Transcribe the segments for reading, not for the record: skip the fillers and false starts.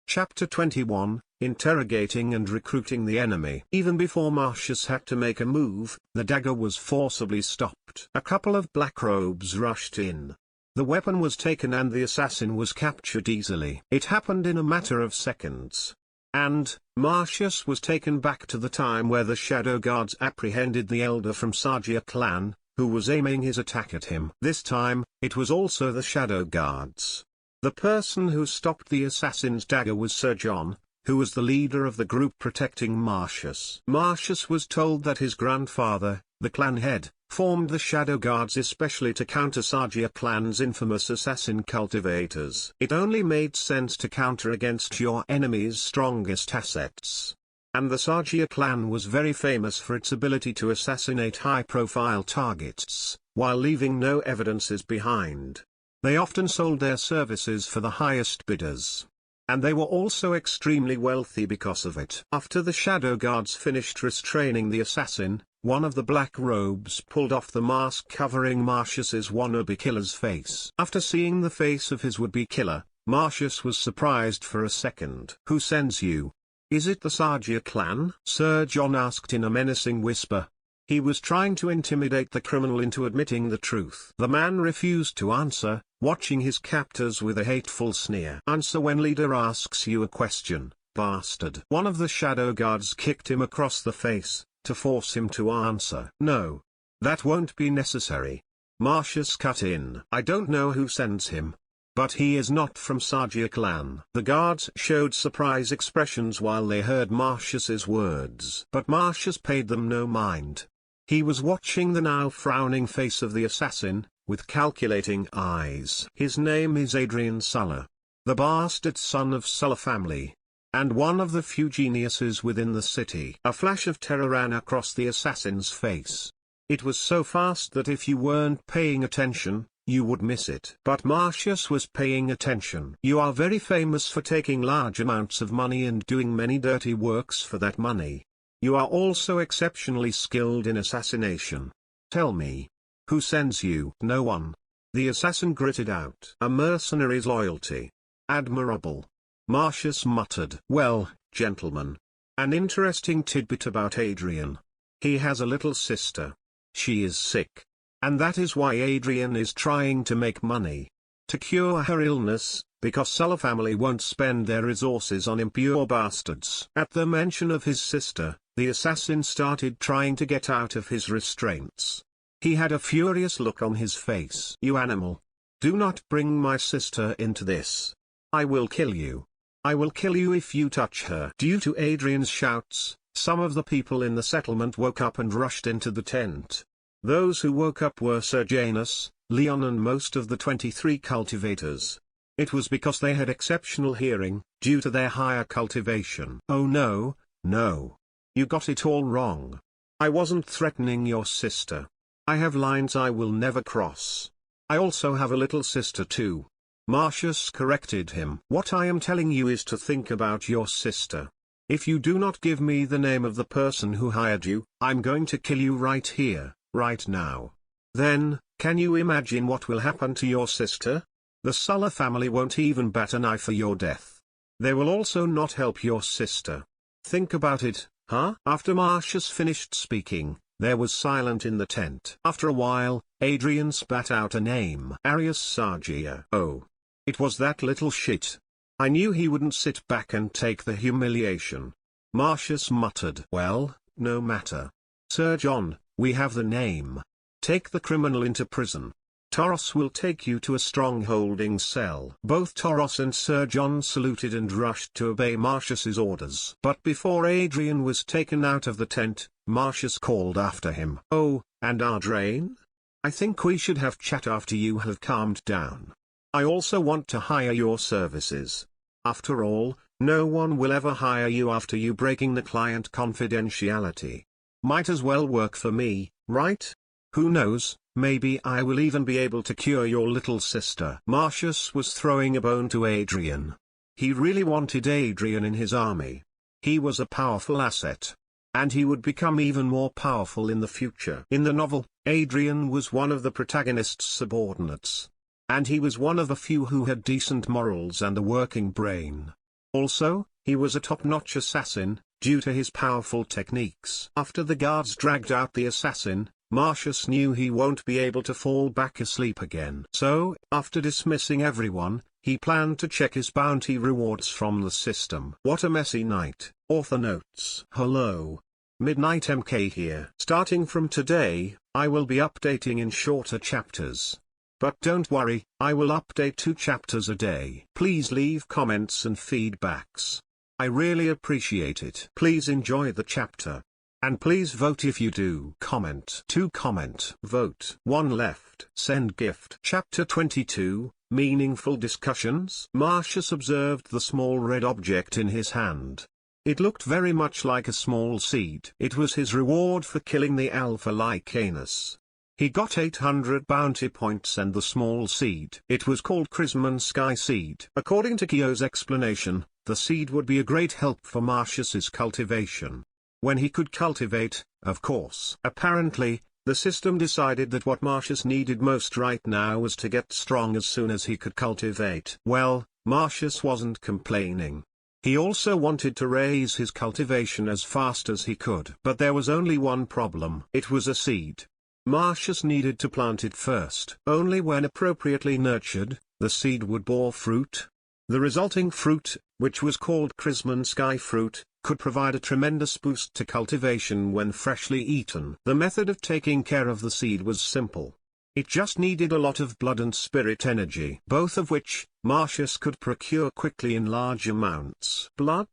Chapter 21, Interrogating and Recruiting the Enemy. Even before Marcius had to make a move, the dagger was forcibly stopped. A couple of black robes rushed in. The weapon was taken and the assassin was captured easily. It happened in a matter of seconds. And, Marcius was taken back to the time where the Shadow Guards apprehended the elder from Sargia clan, who was aiming his attack at him. This time, it was also the Shadow Guards. The person who stopped the assassin's dagger was Sir John, who was the leader of the group protecting Marcius. Marcius was told that his grandfather, the clan head, formed the Shadow Guards especially to counter Sargia clan's infamous assassin cultivators. It only made sense to counter against your enemy's strongest assets. And the Sargia clan was very famous for its ability to assassinate high-profile targets, while leaving no evidences behind. They often sold their services for the highest bidders. And they were also extremely wealthy because of it. After the Shadow Guards finished restraining the assassin, one of the black robes pulled off the mask covering Marcius's wannabe killer's face. After seeing the face of his would-be killer, Marcius was surprised for a second. "Who sends you? Is it the Sargia clan?" Sir John asked in a menacing whisper. He was trying to intimidate the criminal into admitting the truth. The man refused to answer, watching his captors with a hateful sneer. "Answer when leader asks you a question, bastard." One of the Shadow Guards kicked him across the face, to force him to answer. "No. That won't be necessary." Marcius cut in. "I don't know who sends him. But he is not from Sargia clan." The guards showed surprise expressions while they heard Marcius's words. But Marcius paid them no mind. He was watching the now frowning face of the assassin, with calculating eyes. "His name is Adrian Sulla, the bastard son of Sulla family, and one of the few geniuses within the city." A flash of terror ran across the assassin's face. It was so fast that if you weren't paying attention, you would miss it. But Marcius was paying attention. "You are very famous for taking large amounts of money and doing many dirty works for that money. You are also exceptionally skilled in assassination. Tell me, who sends you?" "No one." The assassin gritted out. "A mercenary's loyalty. Admirable." Marcius muttered. "Well, gentlemen, an interesting tidbit about Adrian. He has a little sister. She is sick. And that is why Adrian is trying to make money. To cure her illness, because Sulla family won't spend their resources on impure bastards." At the mention of his sister, the assassin started trying to get out of his restraints. He had a furious look on his face. "You animal! Do not bring my sister into this. I will kill you. I will kill you if you touch her." Due to Adrian's shouts, some of the people in the settlement woke up and rushed into the tent. Those who woke up were Sir Janus, Leon and most of the 23 cultivators. It was because they had exceptional hearing, due to their higher cultivation. "Oh no, no. You got it all wrong. I wasn't threatening your sister. I have lines I will never cross. I also have a little sister too." Marcius corrected him. "What I am telling you is to think about your sister. If you do not give me the name of the person who hired you, I'm going to kill you right here, right now. Then, can you imagine what will happen to your sister? The Sulla family won't even bat an eye for your death. They will also not help your sister. Think about it, huh?" After Marcius finished speaking, there was silence in the tent. After a while, Adrian spat out a name. "Arius Sargia." "Oh. It was that little shit. I knew he wouldn't sit back and take the humiliation." Marcius muttered. "Well, no matter. Sir John, we have the name. Take the criminal into prison. Toros will take you to a strong holding cell." Both Toros and Sir John saluted and rushed to obey Marcius's orders. But before Adrian was taken out of the tent, Marcius called after him. "Oh, and Ardrain? I think we should have chat after you have calmed down. I also want to hire your services. After all, no one will ever hire you after you breaking the client confidentiality. Might as well work for me, right? Who knows, maybe I will even be able to cure your little sister." Marcius was throwing a bone to Adrian. He really wanted Adrian in his army. He was a powerful asset. And he would become even more powerful in the future. In the novel, Adrian was one of the protagonist's subordinates. And he was one of the few who had decent morals and a working brain. Also, he was a top-notch assassin, due to his powerful techniques. After the guards dragged out the assassin, Marcius knew he won't be able to fall back asleep again. So, after dismissing everyone, he planned to check his bounty rewards from the system. What a messy night. Author notes. Hello. Midnight MK here. Starting from today, I will be updating in shorter chapters. But don't worry, I will update 2 chapters a day. Please leave comments and feedbacks. I really appreciate it. Please enjoy the chapter. And please vote if you do. Comment. 2 comment. Vote. 1 left. Send gift. Chapter 22, Meaningful Discussions. Marcius observed the small red object in his hand. It looked very much like a small seed. It was his reward for killing the alpha Lycanus. He got 800 bounty points and the small seed. It was called Chrisman Sky Seed. According to Kyo's explanation, the seed would be a great help for Marcius's cultivation. When he could cultivate, of course. Apparently, the system decided that what Marcius needed most right now was to get strong as soon as he could cultivate. Well, Marcius wasn't complaining. He also wanted to raise his cultivation as fast as he could. But there was only one problem. It was a seed. Marcius needed to plant it first. Only when appropriately nurtured, the seed would bear fruit. The resulting fruit, which was called Chrisman Sky Fruit, could provide a tremendous boost to cultivation when freshly eaten. The method of taking care of the seed was simple. It just needed a lot of blood and spirit energy, both of which Marcius could procure quickly in large amounts. Blood?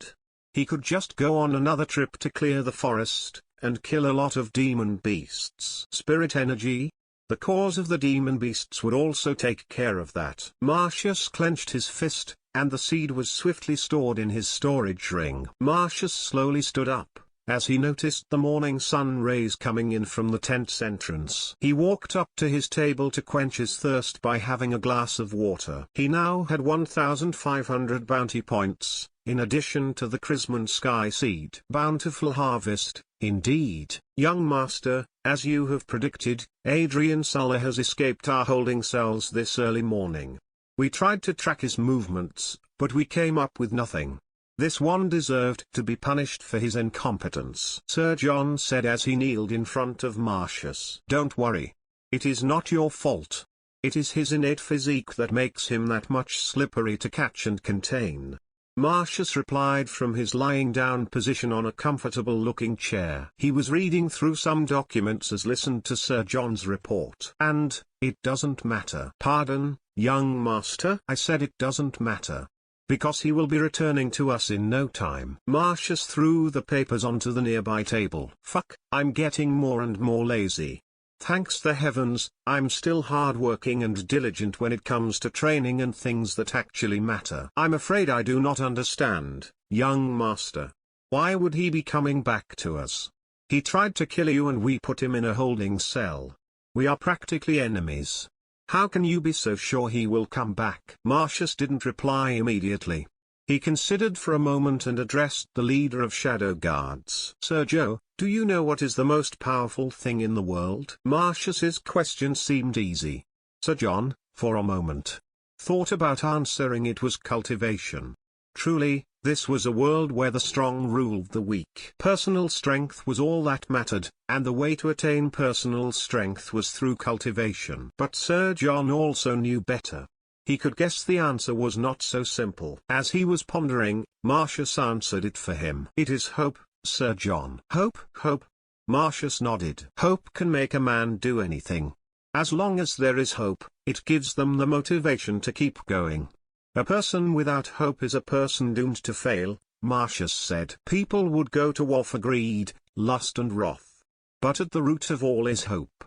He could just go on another trip to clear the forest, and kill a lot of demon beasts. Spirit energy? The cause of the demon beasts would also take care of that. Marcius clenched his fist, and the seed was swiftly stored in his storage ring. Marcius slowly stood up, as he noticed the morning sun rays coming in from the tent's entrance. He walked up to his table to quench his thirst by having a glass of water. He now had 1,500 bounty points, in addition to the Chrisman Sky Seed. Bountiful harvest, indeed. Young master, as you have predicted, Adrian Sulla has escaped our holding cells this early morning. We tried to track his movements, but we came up with nothing. This one deserved to be punished for his incompetence, Sir John said as he kneeled in front of Marcius. Don't worry. It is not your fault. It is his innate physique that makes him that much slippery to catch and contain. Marcius replied from his lying down position on a comfortable-looking chair. He was reading through some documents as listened to Sir John's report. And, it doesn't matter. Pardon, young master? I said it doesn't matter. Because he will be returning to us in no time. Marcius threw the papers onto the nearby table. Fuck, I'm getting more and more lazy. Thanks the heavens, I'm still hardworking and diligent when it comes to training and things that actually matter. I'm afraid I do not understand, young master. Why would he be coming back to us? He tried to kill you and we put him in a holding cell. We are practically enemies. How can you be so sure he will come back? Marcius didn't reply immediately. He considered for a moment and addressed the leader of Shadow Guards. Sir Joe, do you know what is the most powerful thing in the world? Marcius's question seemed easy. Sir John, for a moment, thought about answering. It was cultivation. Truly, this was a world where the strong ruled the weak. Personal strength was all that mattered, and the way to attain personal strength was through cultivation. But Sir John also knew better. He could guess the answer was not so simple. As he was pondering, Marcius answered it for him. It is hope, Sir John. Hope? Hope? Marcius nodded. Hope can make a man do anything. As long as there is hope, it gives them the motivation to keep going. A person without hope is a person doomed to fail, Marcius said. People would go to war for greed, lust and wrath. But at the root of all is hope.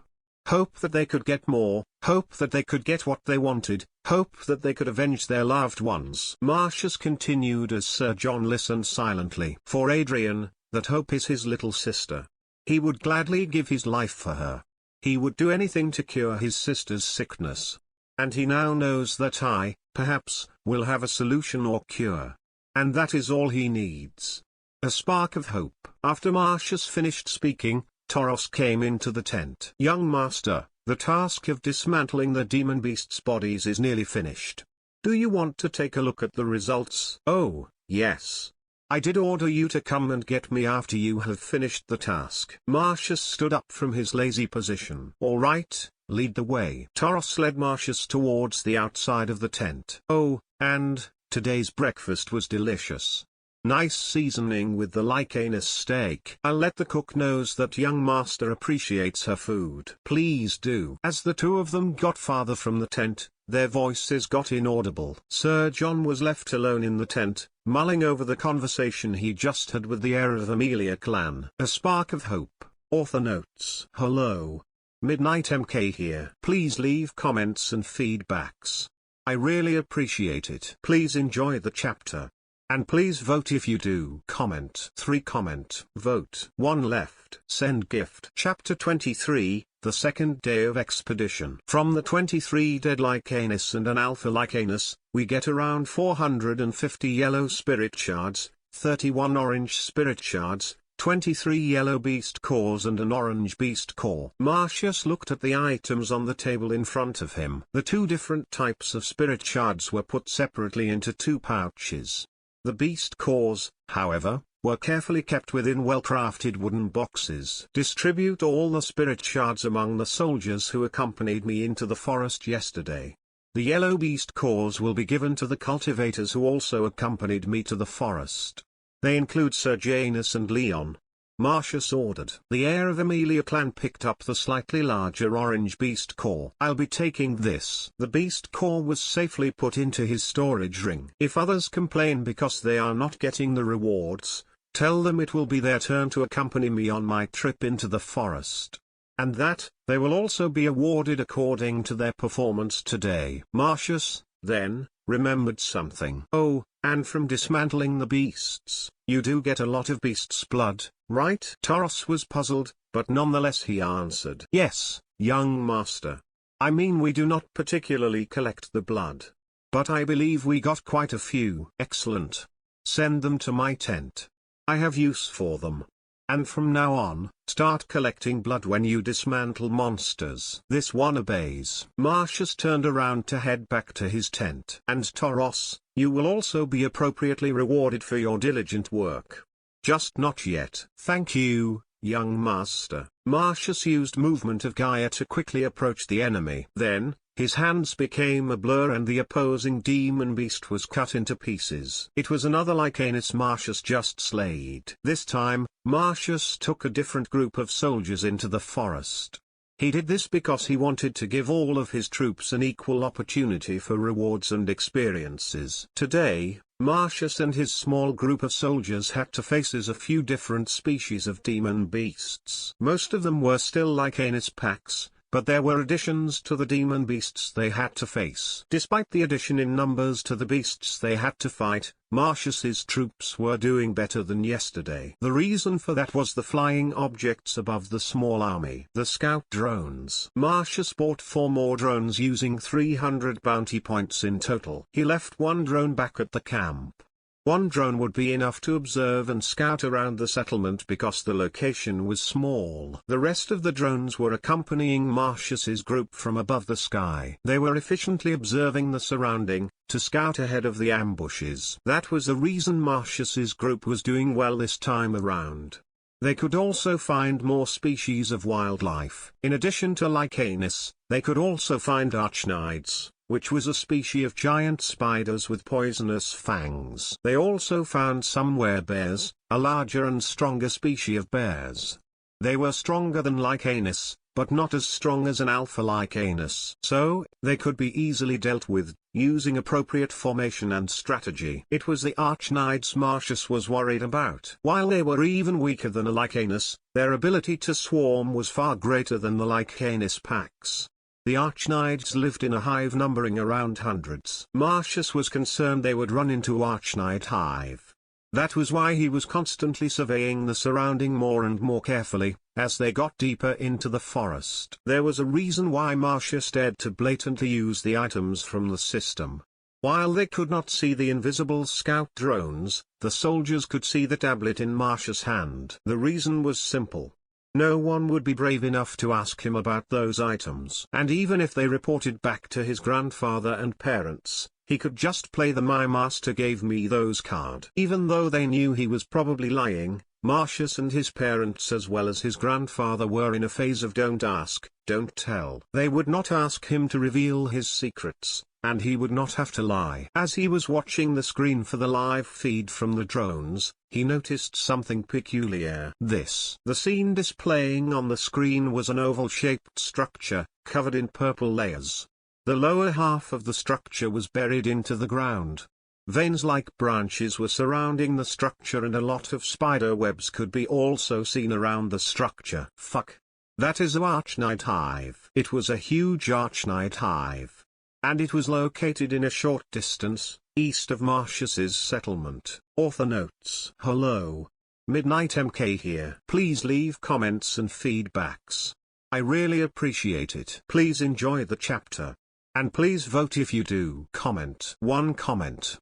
Hope that they could get more, hope that they could get what they wanted, hope that they could avenge their loved ones. Marcius continued as Sir John listened silently. For Adrian, that hope is his little sister. He would gladly give his life for her. He would do anything to cure his sister's sickness. And he now knows that I, perhaps, will have a solution or cure. And that is all he needs. A spark of hope. After Marcius finished speaking, Toros came into the tent. Young master, the task of dismantling the demon beasts' bodies is nearly finished. Do you want to take a look at the results? Oh, Yes. I did order you to come and get me after you have finished the task. Marcius stood up from his lazy position. All right, lead the way. Taros led Marcius towards the outside of the tent. Oh, and today's breakfast was delicious. Nice seasoning with the Lycanus steak. I'll let the cook knows that young master appreciates her food. Please do. As the two of them got farther from the tent, their voices got inaudible. Sir John was left alone in the tent, mulling over the conversation he just had with the heir of Aemilia clan. A spark of hope. Author notes. Hello. Midnight MK here. Please leave comments and feedbacks. I really appreciate it. Please enjoy the chapter. And please vote if you do. Comment. 3 comment. Vote. 1 left. Send gift. Chapter 23, The Second Day of Expedition. From the 23 dead Lycanus and an alpha Lycanus, we get around 450 yellow spirit shards, 31 orange spirit shards, 23 yellow beast cores and an orange beast core. Marcius looked at the items on the table in front of him. The 2 different types of spirit shards were put separately into 2 pouches. The beast cores, however, were carefully kept within well-crafted wooden boxes. Distribute all the spirit shards among the soldiers who accompanied me into the forest yesterday. The yellow beast cores will be given to the cultivators who also accompanied me to the forest. They include Sir Janus and Leon. Marcius ordered. The heir of Aemilia clan picked up the slightly larger orange beast core. I'll be taking this. The beast core was safely put into his storage ring. If others complain because they are not getting the rewards, tell them it will be their turn to accompany me on my trip into the forest. And that, they will also be awarded according to their performance today. Marcius, then, remembered something. Oh, and from dismantling the beasts, you do get a lot of beast's blood, right? Taros was puzzled, but nonetheless he answered. Yes, young master. I mean we do not particularly collect the blood. But I believe we got quite a few. Excellent. Send them to my tent. I have use for them. And from now on, start collecting blood when you dismantle monsters. This one obeys. Marcius turned around to head back to his tent. And Taros, you will also be appropriately rewarded for your diligent work. Just not yet. Thank you, young master. Marcius used movement of Gaia to quickly approach the enemy. Then, his hands became a blur and the opposing demon beast was cut into pieces. It was another Lycanus Marcius just slayed. This time, Marcius took a different group of soldiers into the forest. He did this because he wanted to give all of his troops an equal opportunity for rewards and experiences. Today, Marcius and his small group of soldiers had to face a few different species of demon beasts. Most of them were still Lycanus packs, but there were additions to the demon beasts they had to face. Despite the addition in numbers to the beasts they had to fight, Marcius's troops were doing better than yesterday. The reason for that was the flying objects above the small army. The scout drones. Marcius bought 4 more drones using 300 bounty points in total. He left 1 drone back at the camp. 1 drone would be enough to observe and scout around the settlement because the location was small. The rest of the drones were accompanying Marcius's group from above the sky. They were efficiently observing the surrounding, to scout ahead of the ambushes. That was the reason Marcius's group was doing well this time around. They could also find more species of wildlife. In addition to Lycanus, they could also find arachnids, which was a species of giant spiders with poisonous fangs. They also found some werebears, a larger and stronger species of bears. They were stronger than Lycanus, but not as strong as an alpha Lycanus. So, they could be easily dealt with, using appropriate formation and strategy. It was the arachnids Marcius was worried about. While they were even weaker than a Lycanus, their ability to swarm was far greater than the Lycanus packs. The arachnids lived in a hive numbering around hundreds. Marcius was concerned they would run into arachnid hive. That was why he was constantly surveying the surrounding more and more carefully, as they got deeper into the forest. There was a reason why Marcius dared to blatantly use the items from the system. While they could not see the invisible scout drones, the soldiers could see the tablet in Marcius' hand. The reason was simple. No one would be brave enough to ask him about those items. And even if they reported back to his grandfather and parents, he could just play the "my master gave me those" card. Even though they knew he was probably lying, Marcius and his parents as well as his grandfather were in a phase of don't ask, don't tell. They would not ask him to reveal his secrets, and he would not have to lie. As he was watching the screen for the live feed from the drones, he noticed something peculiar. The scene displaying on the screen was an oval-shaped structure, covered in purple layers. The lower half of the structure was buried into the ground. Veins-like branches were surrounding the structure and a lot of spider webs could be also seen around the structure. Fuck. That is a Archknight hive. It was a huge Archknight hive. And it was located in a short distance, east of Marcius's settlement. Author notes: Hello. Midnight MK here. Please leave comments and feedbacks. I really appreciate it. Please enjoy the chapter. And please vote if you do. Comment 1,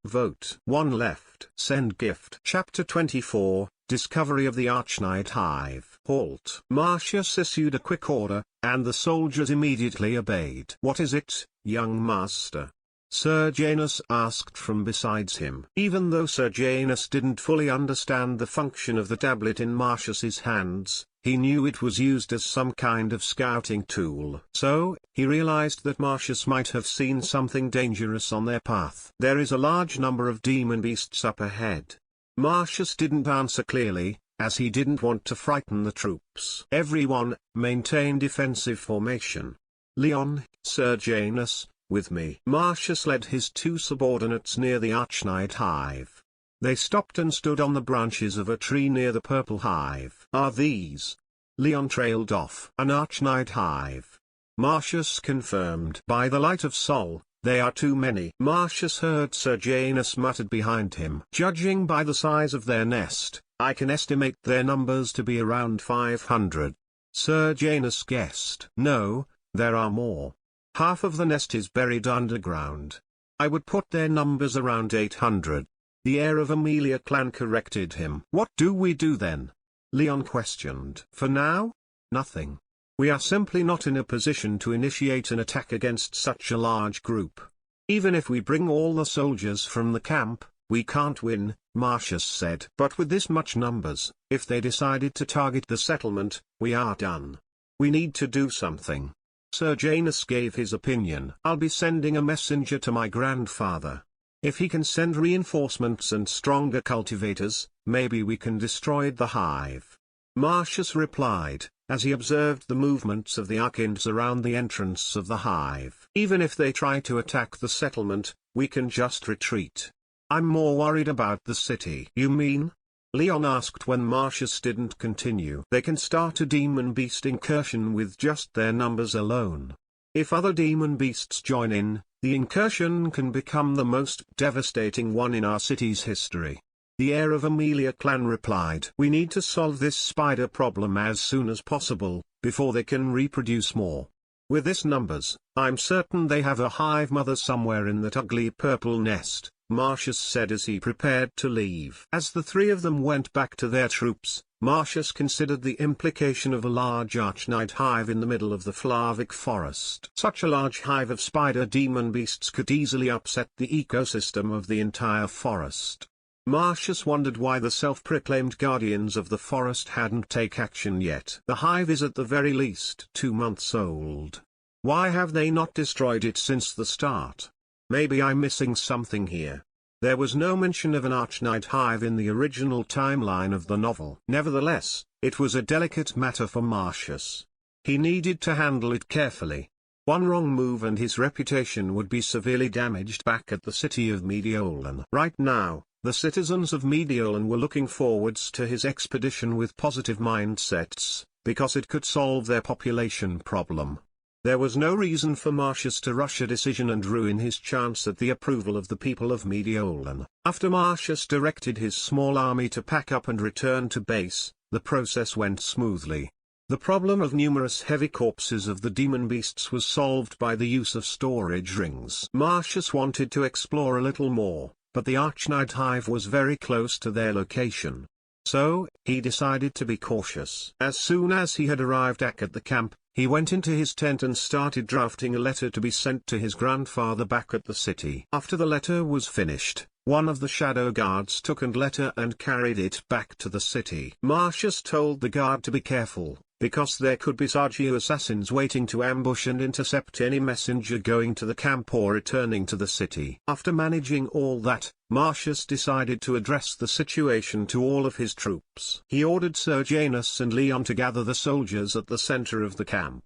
vote 1 left. Send gift. Chapter 24, Discovery of the Archknight Hive. Halt. Marcius issued a quick order, and the soldiers immediately obeyed. What is it, young master? Sergianus asked from besides him. Even though Sergianus didn't fully understand the function of the tablet in Marcius's hands, he knew it was used as some kind of scouting tool. So, he realized that Marcius might have seen something dangerous on their path. There is a large number of demon beasts up ahead. Marcius didn't answer clearly, as he didn't want to frighten the troops. Everyone, maintain defensive formation. Leon, Sergianus, with me. Marcius led his two subordinates near the Archknight hive. They stopped and stood on the branches of a tree near the purple hive. Are these? Leon trailed off. An Archknight hive. Marcius confirmed. By the light of Sol, they are too many. Marcius heard Sergianus muttered behind him. Judging by the size of their nest, I can estimate their numbers to be around 500. Sergianus guessed. No, there are more. Half of the nest is buried underground. I would put their numbers around 800. The heir of Aemilia clan corrected him. What do we do then? Leon questioned. For now? Nothing. We are simply not in a position to initiate an attack against such a large group. Even if we bring all the soldiers from the camp, we can't win, Marcius said. But with this much numbers, if they decided to target the settlement, we are done. We need to do something. Sergianus gave his opinion. I'll be sending a messenger to my grandfather. If he can send reinforcements and stronger cultivators, maybe we can destroy the hive. Marcius replied, as he observed the movements of the Archons around the entrance of the hive. Even if they try to attack the settlement, we can just retreat. I'm more worried about the city. You mean? Leon asked when Marcius didn't continue. They can start a demon beast incursion with just their numbers alone. If other demon beasts join in, the incursion can become the most devastating one in our city's history. The heir of Aemilia clan replied. We need to solve this spider problem as soon as possible, before they can reproduce more. With this numbers, I'm certain they have a hive mother somewhere in that ugly purple nest, Marcius said as he prepared to leave. As the three of them went back to their troops, Marcius considered the implication of a large Archknight hive in the middle of the Flavic forest. Such a large hive of spider demon beasts could easily upset the ecosystem of the entire forest. Marcius wondered why the self-proclaimed guardians of the forest hadn't taken action yet. The hive is at the very least 2 months old. Why have they not destroyed it since the start? Maybe I'm missing something here. There was no mention of an Archknight hive in the original timeline of the novel. Nevertheless, it was a delicate matter for Marcius. He needed to handle it carefully. One wrong move and his reputation would be severely damaged back at the city of Mediolan. Right now, the citizens of Mediolan were looking forwards to his expedition with positive mindsets, because it could solve their population problem. There was no reason for Marcius to rush a decision and ruin his chance at the approval of the people of Mediolan. After Marcius directed his small army to pack up and return to base, the process went smoothly. The problem of numerous heavy corpses of the demon beasts was solved by the use of storage rings. Marcius wanted to explore a little more, but the Archknight hive was very close to their location. So, he decided to be cautious. As soon as he had arrived back at the camp, he went into his tent and started drafting a letter to be sent to his grandfather back at the city. After the letter was finished, one of the shadow guards took the letter and carried it back to the city. Marcius told the guard to be careful, because there could be Sargio assassins waiting to ambush and intercept any messenger going to the camp or returning to the city. After managing all that, Marcius decided to address the situation to all of his troops. He ordered Sergianus and Leon to gather the soldiers at the center of the camp.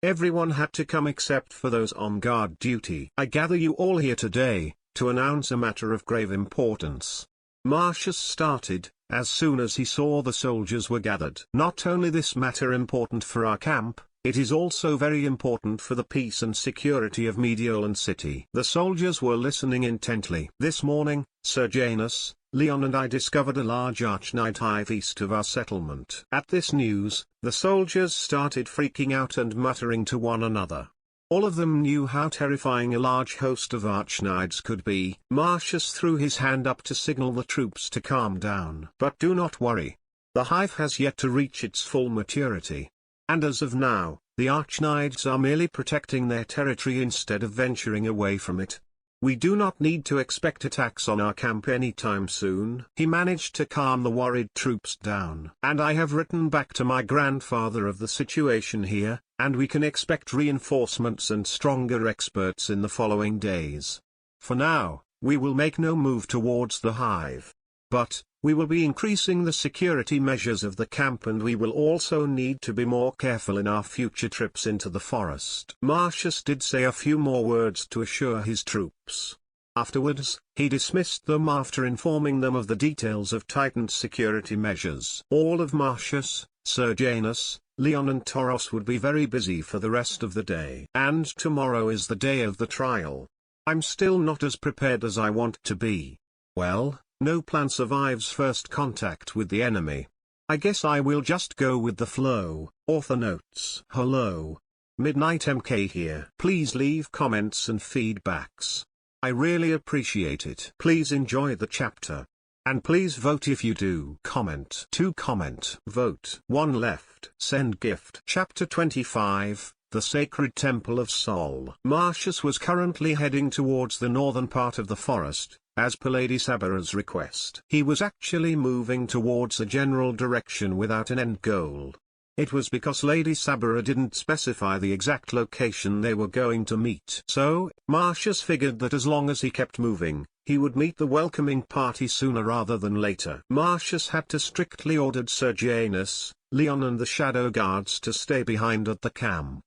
Everyone had to come except for those on guard duty. "I gather you all here today, to announce a matter of grave importance." Marcius started, as soon as he saw the soldiers were gathered. "Not only this matter important for our camp, it is also very important for the peace and security of Mediolan city." The soldiers were listening intently. "This morning, Sergianus, Leon and I discovered a large archnide hive east of our settlement." At this news, the soldiers started freaking out and muttering to one another. All of them knew how terrifying a large host of archnides could be. Marcius threw his hand up to signal the troops to calm down. "But do not worry. The hive has yet to reach its full maturity. And as of now, the archnides are merely protecting their territory instead of venturing away from it. We do not need to expect attacks on our camp anytime soon." He managed to calm the worried troops down. "And I have written back to my grandfather of the situation here, and we can expect reinforcements and stronger experts in the following days. For now, we will make no move towards the hive. But, we will be increasing the security measures of the camp, and we will also need to be more careful in our future trips into the forest." Marcius did say a few more words to assure his troops. Afterwards, he dismissed them after informing them of the details of tightened security measures. All of Marcius, Sergianus, Leon and Tauros would be very busy for the rest of the day. "And tomorrow is the day of the trial. I'm still not as prepared as I want to be. Well, no plan survives first contact with the enemy. I guess I will just go with the flow." Author notes: "Hello. Midnight MK here. Please leave comments and feedbacks. I really appreciate it. Please enjoy the chapter. And please vote if you do. Comment. 2 comment. Vote. 1 left. Send gift." Chapter 25, The Sacred Temple of Sol. Marcius was currently heading towards the northern part of the forest, as per Lady Sabara's request. He was actually moving towards a general direction without an end goal. It was because Lady Sabara didn't specify the exact location they were going to meet. So, Marcius figured that as long as he kept moving, he would meet the welcoming party sooner rather than later. Marcius had to strictly ordered Sergianus, Leon and the shadow guards to stay behind at the camp.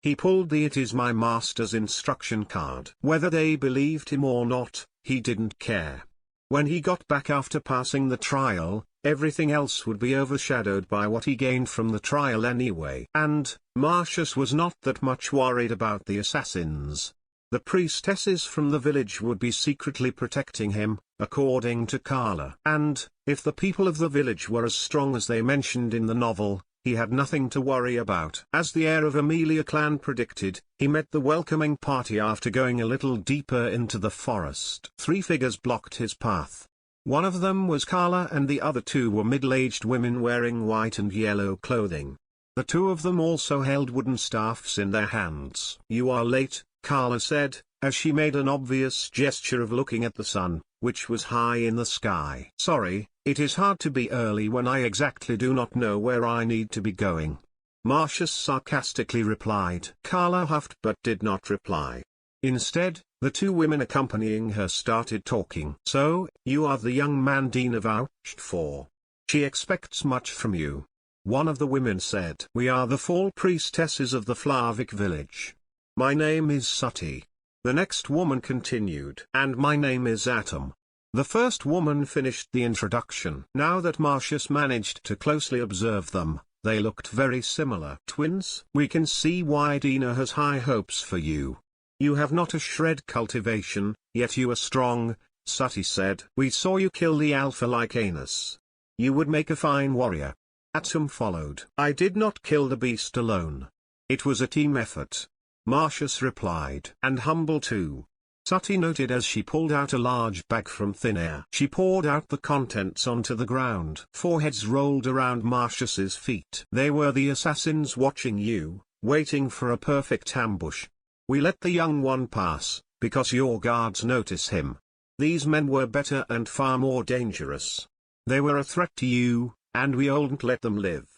He pulled the "It is my master's" instruction card. Whether they believed him or not, he didn't care. When he got back after passing the trial, everything else would be overshadowed by what he gained from the trial anyway. And, Marcius was not that much worried about the assassins. The priestesses from the village would be secretly protecting him, according to Carla. And, if the people of the village were as strong as they mentioned in the novel, he had nothing to worry about. As the heir of Aemilia clan predicted, he met the welcoming party after going a little deeper into the forest. 3 figures blocked his path. One of them was Carla and the other 2 were middle-aged women wearing white and yellow clothing. The 2 of them also held wooden staffs in their hands. "You are late," Carla said, as she made an obvious gesture of looking at the sun, which was high in the sky. "Sorry, it is hard to be early when I exactly do not know where I need to be going," Marcius sarcastically replied. Carla huffed but did not reply. Instead, the 2 women accompanying her started talking. "So, you are the young man Dina vouched for. She expects much from you," one of the women said. "We are the 4 priestesses of the Flavic village. My name is Sati," the next woman continued. "And my name is Atom." The first woman finished the introduction. Now that Marcius managed to closely observe them, they looked very similar. "Twins? We can see why Dina has high hopes for you. You have not a shred cultivation, yet you are strong," Sati said. "We saw you kill the alpha like Anus. You would make a fine warrior." Atom followed. "I did not kill the beast alone. It was a team effort," Marcius replied. "And humble too. Sati noted as she pulled out a large bag from thin air. She poured out the contents onto the ground. 4 heads rolled around Marcius's feet. They were the assassins watching you, waiting for a perfect ambush. We let the young one pass, because your guards notice him. These men were better and far more dangerous. They were a threat to you, and we won't let them live.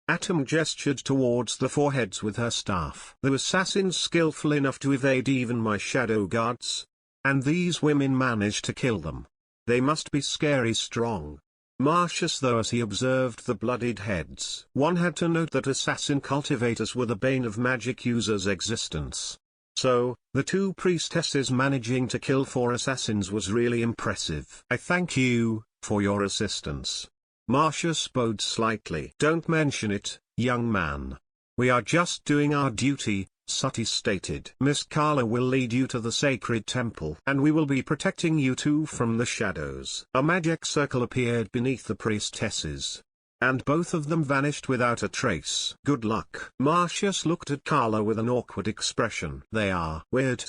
Atom gestured towards the 4 heads with her staff. The assassins skillful enough to evade even my shadow guards. And these women managed to kill them. They must be scary strong. Marcius though as he observed the bloodied heads. One had to note that assassin cultivators were the bane of magic users' existence. So, the 2 priestesses managing to kill 4 assassins was really impressive. I thank you, for your assistance. Marcius bowed slightly. Don't mention it, young man. We are just doing our duty, Sati stated. Miss Carla will lead you to the sacred temple. And we will be protecting you too from the shadows. A magic circle appeared beneath the priestesses. And both of them vanished without a trace. Good luck. Marcius looked at Carla with an awkward expression. They are weird.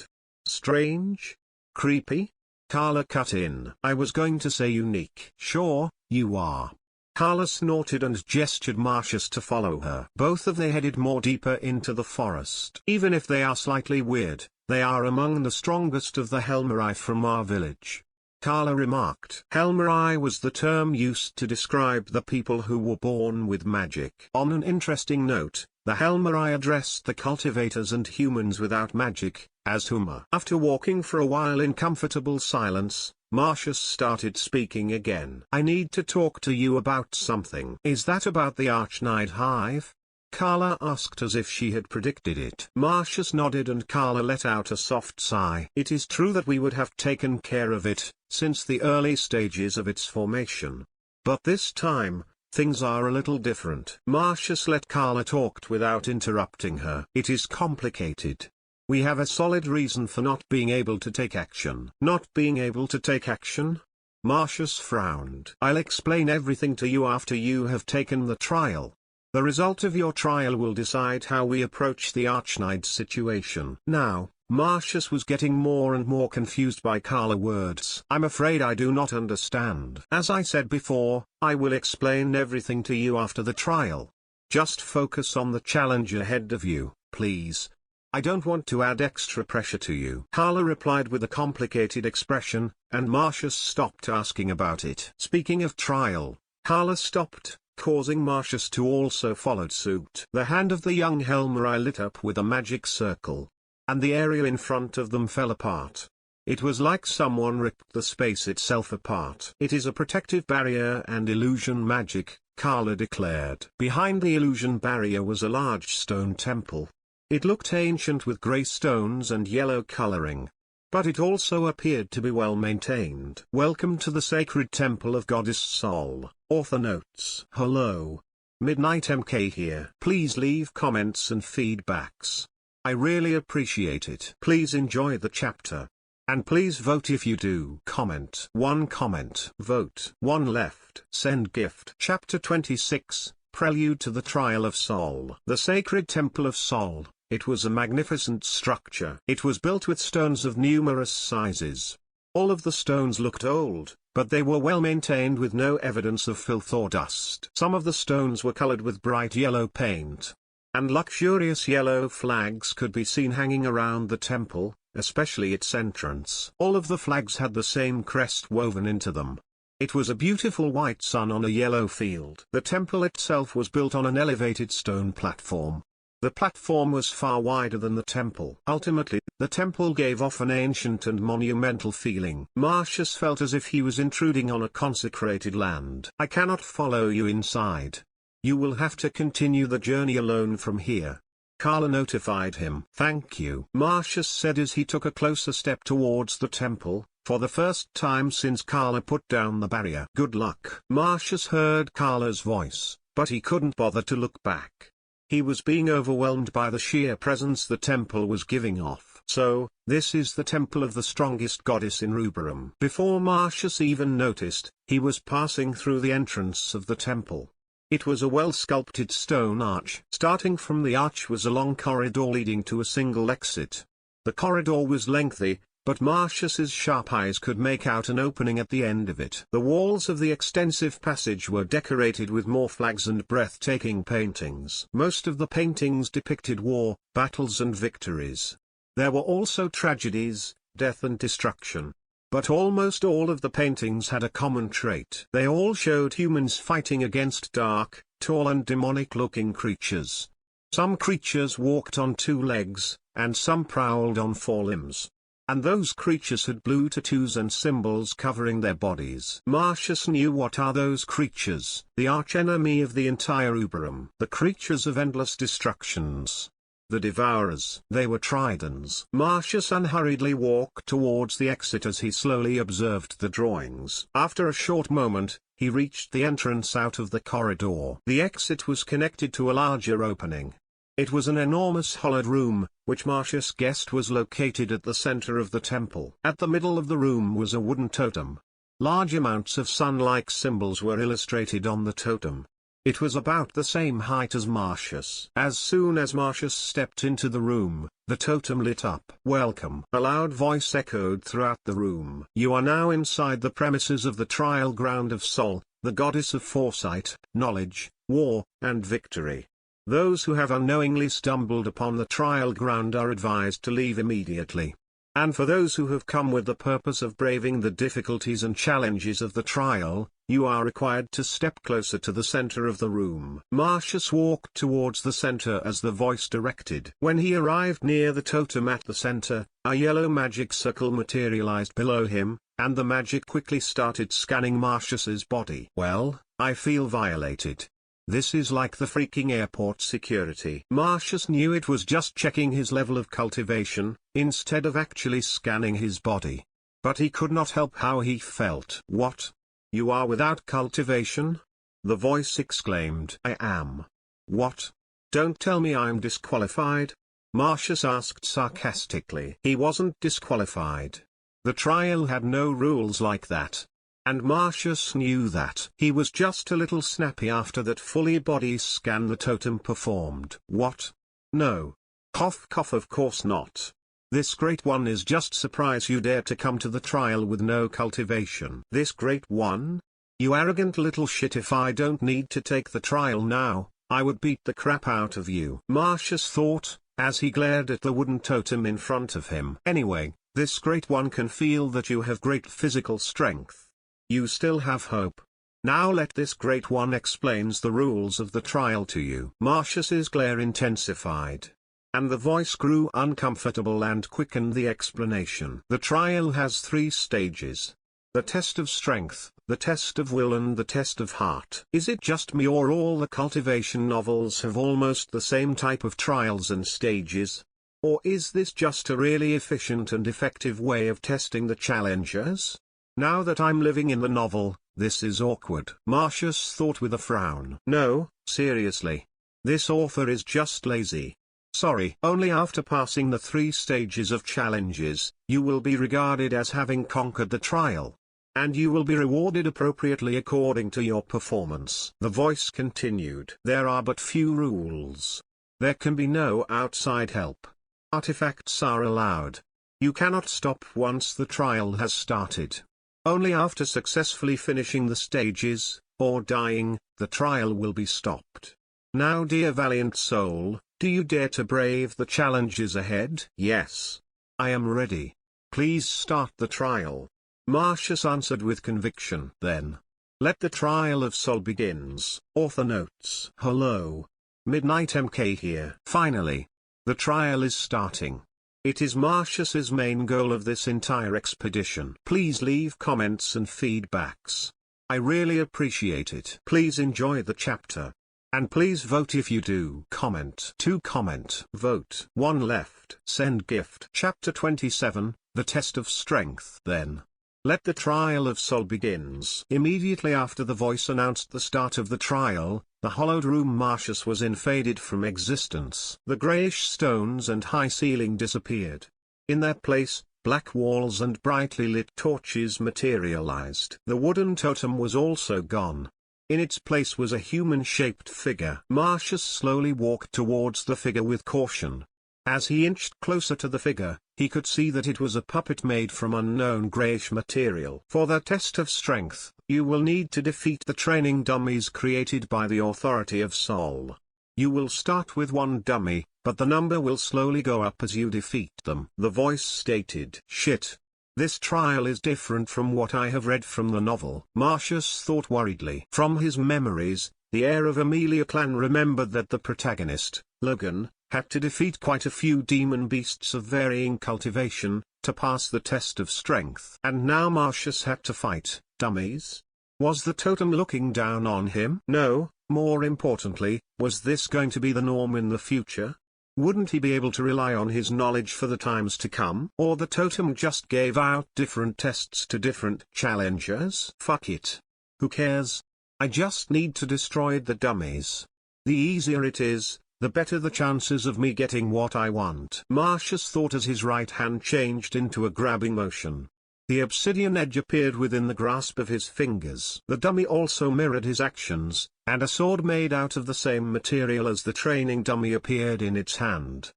Strange. Creepy. Carla cut in. I was going to say unique. Sure, you are. Carla snorted and gestured Marcius to follow her. Both of them headed more deeper into the forest. Even if they are slightly weird, they are among the strongest of the Helmeri from our village. Carla remarked. Helmeri was the term used to describe the people who were born with magic. On an interesting note, the Helmeri addressed the cultivators and humans without magic, as Huma. After walking for a while in comfortable silence, Marcius started speaking again. I need to talk to you about something. Is that about the Archnide hive? Carla asked as if she had predicted it. Marcius nodded and Carla let out a soft sigh. It is true that we would have taken care of it, since the early stages of its formation. But this time, things are a little different. Marcius let Carla talk without interrupting her. It is complicated. We have a solid reason for not being able to take action. Not being able to take action? Marcius frowned. I'll explain everything to you after you have taken the trial. The result of your trial will decide how we approach the Archnide situation. Now, Marcius was getting more and more confused by Carla's words. I'm afraid I do not understand. As I said before, I will explain everything to you after the trial. Just focus on the challenge ahead of you, please. I don't want to add extra pressure to you. Carla replied with a complicated expression, and Marcius stopped asking about it. Speaking of trial, Carla stopped, causing Marcius to also follow suit. The hand of the young Helmeri lit up with a magic circle, and the area in front of them fell apart. It was like someone ripped the space itself apart. It is a protective barrier and illusion magic, Carla declared. Behind the illusion barrier was a large stone temple. It looked ancient with grey stones and yellow coloring. But it also appeared to be well maintained. Welcome to the sacred temple of Goddess Sol. Author notes. Hello. Midnight MK here. Please leave comments and feedbacks. I really appreciate it. Please enjoy the chapter. And please vote if you do. Comment. 1 comment. Vote. 1 left. Send gift. Chapter 26, Prelude to the Trial of Sol. The Sacred Temple of Sol. It was a magnificent structure. It was built with stones of numerous sizes. All of the stones looked old, but they were well maintained with no evidence of filth or dust. Some of the stones were colored with bright yellow paint. And luxurious yellow flags could be seen hanging around the temple, especially its entrance. All of the flags had the same crest woven into them. It was a beautiful white sun on a yellow field. The temple itself was built on an elevated stone platform. The platform was far wider than the temple. Ultimately, the temple gave off an ancient and monumental feeling. Marcius felt as if he was intruding on a consecrated land. I cannot follow you inside. You will have to continue the journey alone from here. Carla notified him. Thank you, Marcius said as he took a closer step towards the temple, for the first time since Carla put down the barrier. Good luck. Marcius heard Carla's voice, but he couldn't bother to look back. He was being overwhelmed by the sheer presence the temple was giving off. So, this is the temple of the strongest goddess in Rubrum. Before Marcius even noticed, he was passing through the entrance of the temple. It was a well-sculpted stone arch. Starting from the arch was a long corridor leading to a single exit. The corridor was lengthy, but Marcius's sharp eyes could make out an opening at the end of it. The walls of the extensive passage were decorated with more flags and breathtaking paintings. Most of the paintings depicted war, battles and victories. There were also tragedies, death and destruction. But almost all of the paintings had a common trait. They all showed humans fighting against dark, tall and demonic-looking creatures. Some creatures walked on two legs, and some prowled on four limbs. And those creatures had blue tattoos and symbols covering their bodies. Marcius knew what are those creatures, the archenemy of the entire Rubrum. The creatures of endless destructions. The Devourers. They were Tridents. Marcius unhurriedly walked towards the exit as he slowly observed the drawings. After a short moment, he reached the entrance out of the corridor. The exit was connected to a larger opening. It was an enormous hollowed room, which Marcius guessed was located at the center of the temple. At the middle of the room was a wooden totem. Large amounts of sun-like symbols were illustrated on the totem. It was about the same height as Marcius. As soon as Marcius stepped into the room, the totem lit up. "Welcome." A loud voice echoed throughout the room. "You are now inside the premises of the trial ground of Sol, the goddess of foresight, knowledge, war, and victory. Those who have unknowingly stumbled upon the trial ground are advised to leave immediately. And for those who have come with the purpose of braving the difficulties and challenges of the trial, you are required to step closer to the center of the room." Marcius walked towards the center as the voice directed. When he arrived near the totem at the center, a yellow magic circle materialized below him, and the magic quickly started scanning Marcius's body. "Well, I feel violated. This is like the freaking airport security." Marcius knew it was just checking his level of cultivation, instead of actually scanning his body. But he could not help how he felt. "What? You are without cultivation?" the voice exclaimed. "I am." "What? Don't tell me I'm disqualified?" Marcius asked sarcastically. He wasn't disqualified. The trial had no rules like that. And Marcius knew that. He was just a little snappy after that fully body scan the totem performed. "What? No. Cough cough, of course not. This great one is just surprised you dare to come to the trial with no cultivation." "This great one? You arrogant little shit, if I don't need to take the trial now, I would beat the crap out of you," Marcius thought, as he glared at the wooden totem in front of him. "Anyway, this great one can feel that you have great physical strength. You still have hope. Now let this great one explains the rules of the trial to you." Marcius's glare intensified. And the voice grew uncomfortable and quickened the explanation. "The trial has 3 stages. The test of strength, the test of will and the test of heart." Is it just me, or all the cultivation novels have almost the same type of trials and stages? Or is this just a really efficient and effective way of testing the challengers? Now that I'm living in the novel, this is awkward, Marcius thought with a frown. No, seriously. This author is just lazy. Sorry. Only after passing the 3 stages of challenges, you will be regarded as having conquered the trial. And you will be rewarded appropriately according to your performance. The voice continued. There are but few rules. There can be no outside help. Artifacts are allowed. You cannot stop once the trial has started. Only after successfully finishing the stages, or dying, the trial will be stopped. Now, dear valiant soul, do you dare to brave the challenges ahead? Yes. I am ready. Please start the trial. Marcius answered with conviction. Then, let the trial of Sol begins. Author notes. Hello. Midnight MK here. Finally. The trial is starting. It is Marcius's main goal of this entire expedition. Please leave comments and feedbacks. I really appreciate it. Please enjoy the chapter. And please vote if you do. Comment. 2 comment. Vote. 1 left. Send gift. Chapter 27, The Test of Strength. Then, let the trial of Sol begins. Immediately after the voice announced the start of the trial, the hollowed room Marcius was in faded from existence. The greyish stones and high ceiling disappeared. In their place, black walls and brightly lit torches materialized. The wooden totem was also gone. In its place was a human-shaped figure. Marcius slowly walked towards the figure with caution. As he inched closer to the figure, he could see that it was a puppet made from unknown greyish material. For the test of strength, you will need to defeat the training dummies created by the authority of Sol. You will start with one dummy, but the number will slowly go up as you defeat them. The voice stated. Shit. This trial is different from what I have read from the novel. Marcius thought worriedly. From his memories, the heir of Aemilia clan remembered that the protagonist, Logan, had to defeat quite a few demon beasts of varying cultivation, to pass the test of strength. And now Marcius had to fight dummies? Was the totem looking down on him? No, more importantly, was this going to be the norm in the future? Wouldn't he be able to rely on his knowledge for the times to come? Or the totem just gave out different tests to different challengers? Fuck it. Who cares? I just need to destroy the dummies. The easier it is, the better the chances of me getting what I want. Marcius thought as his right hand changed into a grabbing motion. The obsidian edge appeared within the grasp of his fingers. The dummy also mirrored his actions, and a sword made out of the same material as the training dummy appeared in its hand.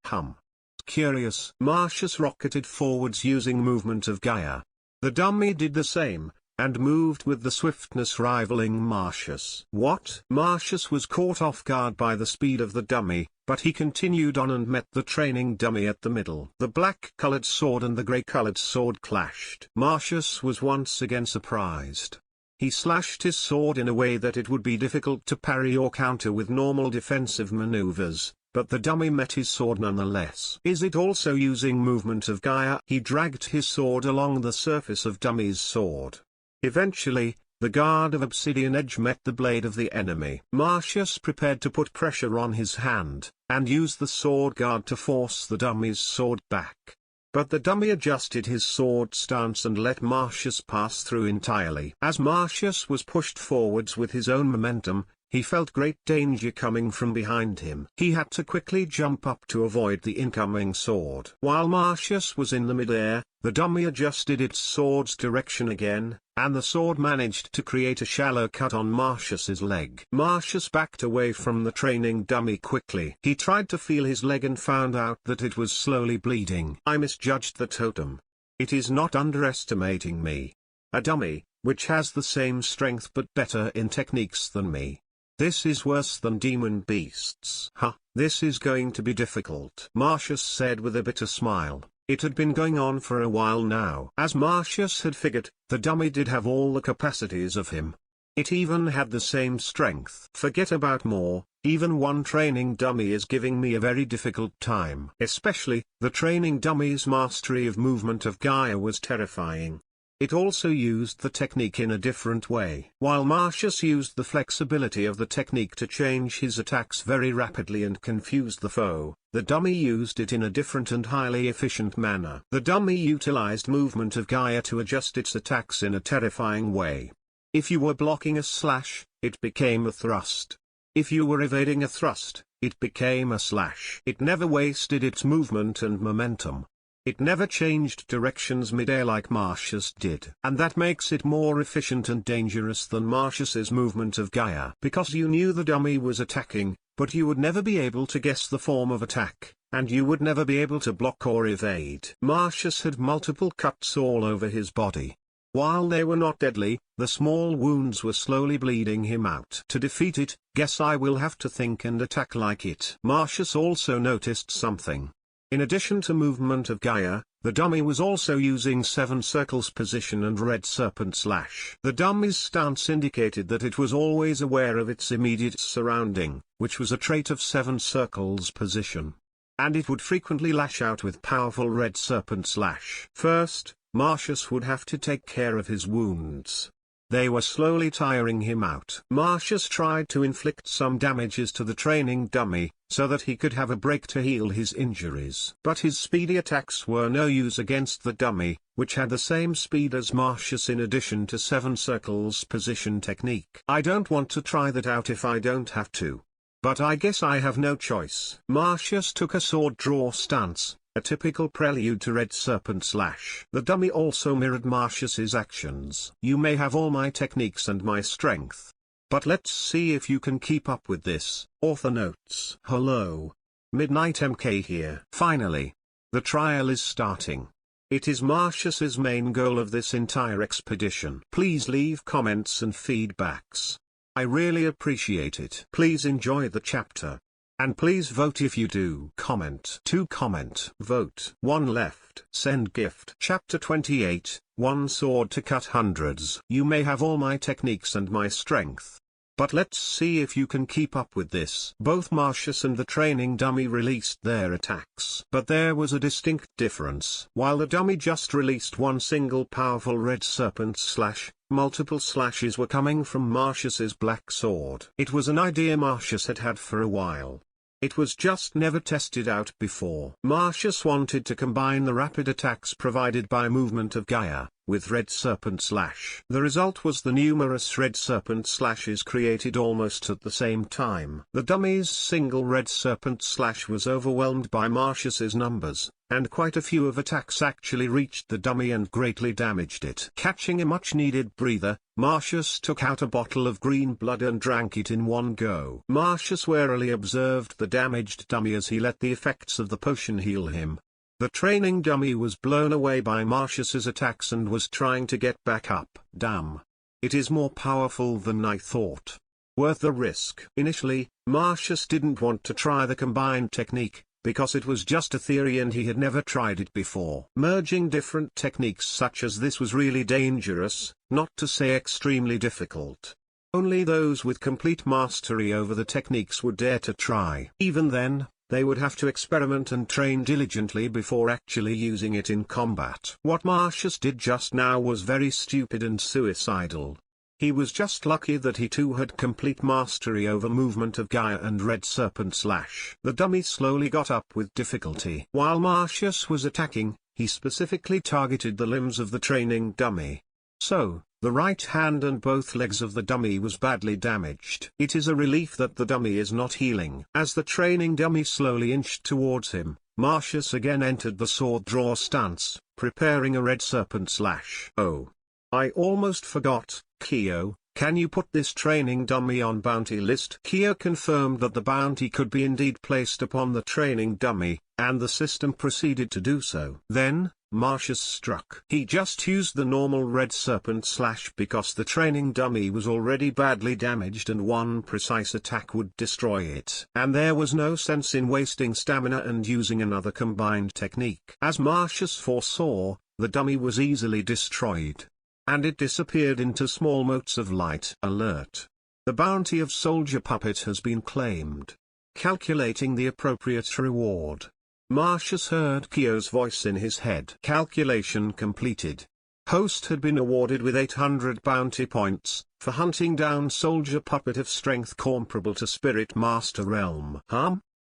Curious. Marcius rocketed forwards using movement of Gaia. The dummy did the same, and moved with the swiftness rivaling Marcius. What? Marcius was caught off guard by the speed of the dummy, but he continued on and met the training dummy at the middle. The black-colored sword and the grey-colored sword clashed. Marcius was once again surprised. He slashed his sword in a way that it would be difficult to parry or counter with normal defensive maneuvers, but the dummy met his sword nonetheless. Is it also using movement of Gaia? He dragged his sword along the surface of dummy's sword. Eventually, the guard of obsidian edge met the blade of the enemy. Marcius prepared to put pressure on his hand, and used the sword guard to force the dummy's sword back. But the dummy adjusted his sword stance and let Marcius pass through entirely. As Marcius was pushed forwards with his own momentum, he felt great danger coming from behind him. He had to quickly jump up to avoid the incoming sword. While Marcius was in the midair, the dummy adjusted its sword's direction again, and the sword managed to create a shallow cut on Marcius's leg. Marcius backed away from the training dummy quickly. He tried to feel his leg and found out that it was slowly bleeding. I misjudged the totem. It is not underestimating me. A dummy, which has the same strength but better in techniques than me. This is worse than demon beasts. This is going to be difficult, Marcius said with a bitter smile. It had been going on for a while now. As Marcius had figured, the dummy did have all the capacities of him. It even had the same strength. Forget about more, even one training dummy is giving me a very difficult time. Especially, the training dummy's mastery of movement of Gaia was terrifying. It also used the technique in a different way. While Marcius used the flexibility of the technique to change his attacks very rapidly and confuse the foe, the dummy used it in a different and highly efficient manner. The dummy utilized movement of Gaia to adjust its attacks in a terrifying way. If you were blocking a slash, it became a thrust. If you were evading a thrust, it became a slash. It never wasted its movement and momentum. It never changed directions mid-air like Marcius did. And that makes it more efficient and dangerous than Marcius's movement of Gaia. Because you knew the dummy was attacking, but you would never be able to guess the form of attack, and you would never be able to block or evade. Marcius had multiple cuts all over his body. While they were not deadly, the small wounds were slowly bleeding him out. To defeat it, guess I will have to think and attack like it. Marcius also noticed something. In addition to movement of Gaia, the dummy was also using 7 circles position and red serpent slash. The dummy's stance indicated that it was always aware of its immediate surrounding, which was a trait of 7 circles position. And it would frequently lash out with powerful red serpent slash. First, Marcius would have to take care of his wounds. They were slowly tiring him out. Marcius tried to inflict some damages to the training dummy, so that he could have a break to heal his injuries. But his speedy attacks were no use against the dummy, which had the same speed as Marcius in addition to 7 circles position technique. I don't want to try that out if I don't have to. But I guess I have no choice. Marcius took a sword draw stance, a typical prelude to red serpent slash. The dummy also mirrored Marcius's actions. You may have all my techniques and my strength. But let's see if you can keep up with this. Author notes. Hello. Midnight MK here. Finally. The trial is starting. It is Marcius's main goal of this entire expedition. Please leave comments and feedbacks. I really appreciate it. Please enjoy the chapter. And please vote if you do. Comment. 2 comment. Vote. 1 left. Send gift. Chapter 28, One sword to cut hundreds. You may have all my techniques and my strength. But let's see if you can keep up with this. Both Marcius and the training dummy released their attacks. But there was a distinct difference. While the dummy just released one single powerful red serpent slash, multiple slashes were coming from Marcius's black sword. It was an idea Marcius had had for a while. It was just never tested out before. Marcius wanted to combine the rapid attacks provided by movement of Gaia, with red serpent slash. The result was the numerous red serpent slashes created almost at the same time. The dummy's single red serpent slash was overwhelmed by Marcius's numbers, and quite a few of attacks actually reached the dummy and greatly damaged it. Catching a much-needed breather, Marcius took out a bottle of green blood and drank it in one go. Marcius warily observed the damaged dummy as he let the effects of the potion heal him. The training dummy was blown away by Marcius's attacks and was trying to get back up. Damn. It is more powerful than I thought. Worth the risk. Initially, Marcius didn't want to try the combined technique, because it was just a theory and he had never tried it before. Merging different techniques such as this was really dangerous, not to say extremely difficult. Only those with complete mastery over the techniques would dare to try. Even then, they would have to experiment and train diligently before actually using it in combat. What Marcius did just now was very stupid and suicidal. He was just lucky that he too had complete mastery over movement of Gaia and red serpent slash. The dummy slowly got up with difficulty. While Marcius was attacking, he specifically targeted the limbs of the training dummy. So, the right hand and both legs of the dummy was badly damaged. It is a relief that the dummy is not healing. As the training dummy slowly inched towards him, Marcius again entered the sword draw stance, preparing a red serpent slash. Oh. I almost forgot, Kyo, can you put this training dummy on bounty list? Kyo confirmed that the bounty could be indeed placed upon the training dummy, and the system proceeded to do so. Then, Marcius struck. He just used the normal red serpent slash because the training dummy was already badly damaged and one precise attack would destroy it. And there was no sense in wasting stamina and using another combined technique. As Marcius foresaw, the dummy was easily destroyed. And it disappeared into small motes of light. Alert. The bounty of soldier puppet has been claimed. Calculating the appropriate reward. Marcius heard Kyo's voice in his head. Calculation completed. Host had been awarded with 800 bounty points, for hunting down soldier puppet of strength comparable to Spirit Master Realm.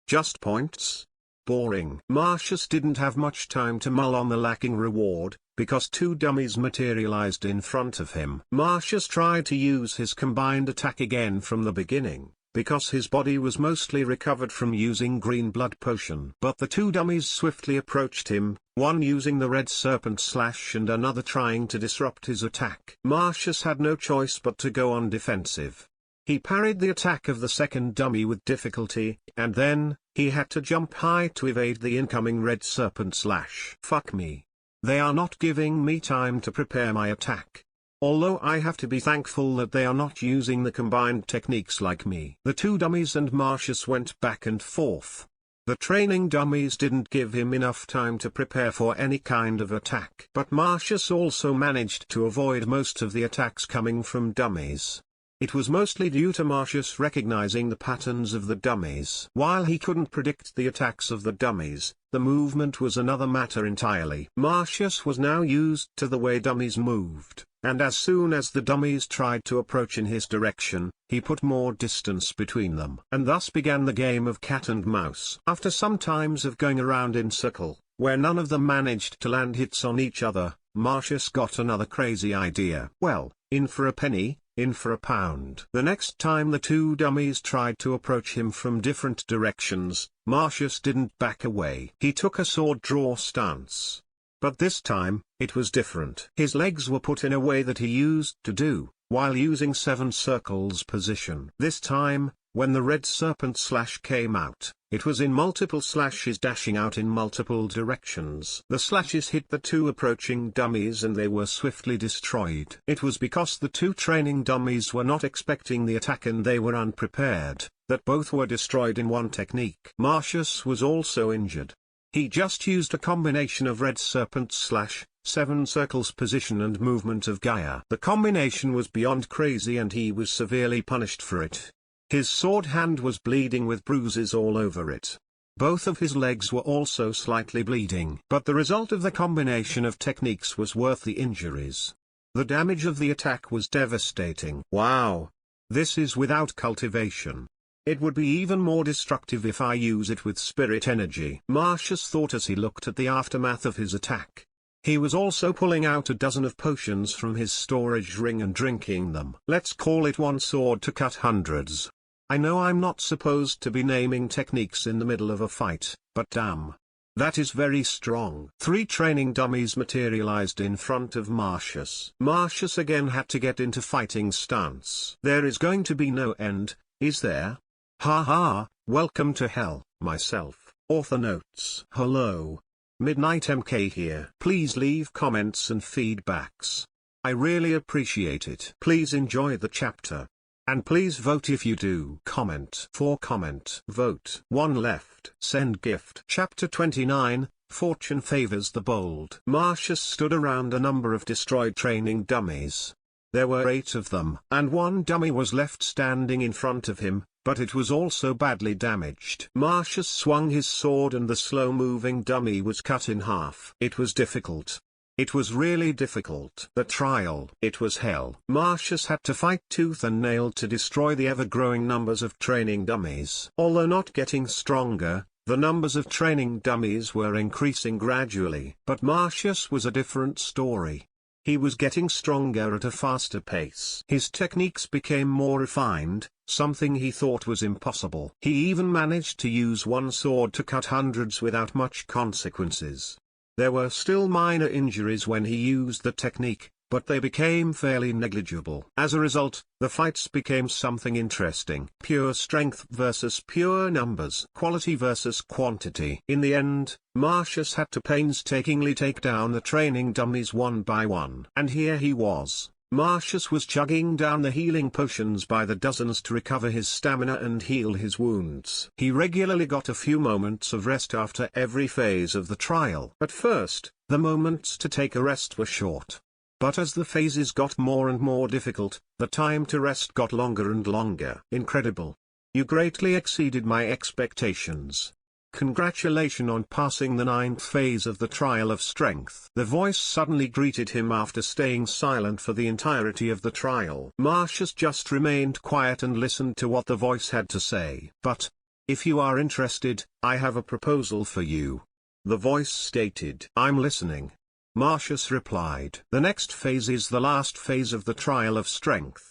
Just points? Boring. Marcius didn't have much time to mull on the lacking reward, because 2 dummies materialized in front of him. Marcius tried to use his combined attack again from the beginning, because his body was mostly recovered from using green blood potion. But the 2 dummies swiftly approached him, one using the red serpent slash and another trying to disrupt his attack. Marcius had no choice but to go on defensive. He parried the attack of the second dummy with difficulty, and then, he had to jump high to evade the incoming red serpent slash. Fuck me. They are not giving me time to prepare my attack. Although I have to be thankful that they are not using the combined techniques like me. The 2 dummies and Marcius went back and forth. The training dummies didn't give him enough time to prepare for any kind of attack. But Marcius also managed to avoid most of the attacks coming from dummies. It was mostly due to Marcius recognizing the patterns of the dummies. While he couldn't predict the attacks of the dummies, the movement was another matter entirely. Marcius was now used to the way dummies moved, and as soon as the dummies tried to approach in his direction, he put more distance between them. And thus began the game of cat and mouse. After some times of going around in circle, where none of them managed to land hits on each other, Marcius got another crazy idea. Well, in for a penny, in for a pound. The next time the 2 dummies tried to approach him from different directions, Marcius didn't back away. He took a sword draw stance. But this time, it was different. His legs were put in a way that he used to do, while using 7 circles position. This time, When the red serpent slash came out, it was in multiple slashes dashing out in multiple directions. The slashes hit the two approaching dummies and they were swiftly destroyed. It was because the two training dummies were not expecting the attack and they were unprepared, that both were destroyed in one technique. Marcius was also injured. He just used a combination of red serpent slash, 7 circles position and movement of Gaia. The combination was beyond crazy and he was severely punished for it. His sword hand was bleeding with bruises all over it. Both of his legs were also slightly bleeding. But the result of the combination of techniques was worth the injuries. The damage of the attack was devastating. Wow! This is without cultivation. It would be even more destructive if I use it with spirit energy. Marcius thought as he looked at the aftermath of his attack. He was also pulling out a dozen of potions from his storage ring and drinking them. Let's call it one sword to cut hundreds. I know I'm not supposed to be naming techniques in the middle of a fight, but damn. That is very strong. 3 training dummies materialized in front of Marcius. Marcius again had to get into fighting stance. There is going to be no end, is there? Ha ha, welcome to hell, myself. Author notes. Hello. Midnight MK here. Please leave comments and feedbacks. I really appreciate it. Please enjoy the chapter. And please vote if you do. Comment. For comment. Vote. 1 left. Send gift. Chapter 29, Fortune Favors the Bold. Marcius stood around a number of destroyed training dummies. There were 8 of them. And 1 dummy was left standing in front of him, but it was also badly damaged. Marcius swung his sword and the slow-moving dummy was cut in half. It was difficult. It was really difficult. The trial. It was hell. Marcius had to fight tooth and nail to destroy the ever-growing numbers of training dummies. Although not getting stronger, the numbers of training dummies were increasing gradually. But Marcius was a different story. He was getting stronger at a faster pace. His techniques became more refined, something he thought was impossible. He even managed to use one sword to cut hundreds without much consequences. There were still minor injuries when he used the technique, but they became fairly negligible. As a result, the fights became something interesting. Pure strength versus pure numbers. Quality versus quantity. In the end, Marcius had to painstakingly take down the training dummies one by one. And here he was. Marcius was chugging down the healing potions by the dozens to recover his stamina and heal his wounds. He regularly got a few moments of rest after every phase of the trial. At first, the moments to take a rest were short. But as the phases got more and more difficult, the time to rest got longer and longer. Incredible. You greatly exceeded my expectations. Congratulations on passing the 9th phase of the trial of strength. The voice suddenly greeted him after staying silent for the entirety of the trial. Marcius just remained quiet and listened to what the voice had to say. But, if you are interested, I have a proposal for you. The voice stated. I'm listening. Marcius replied. The next phase is the last phase of the trial of strength.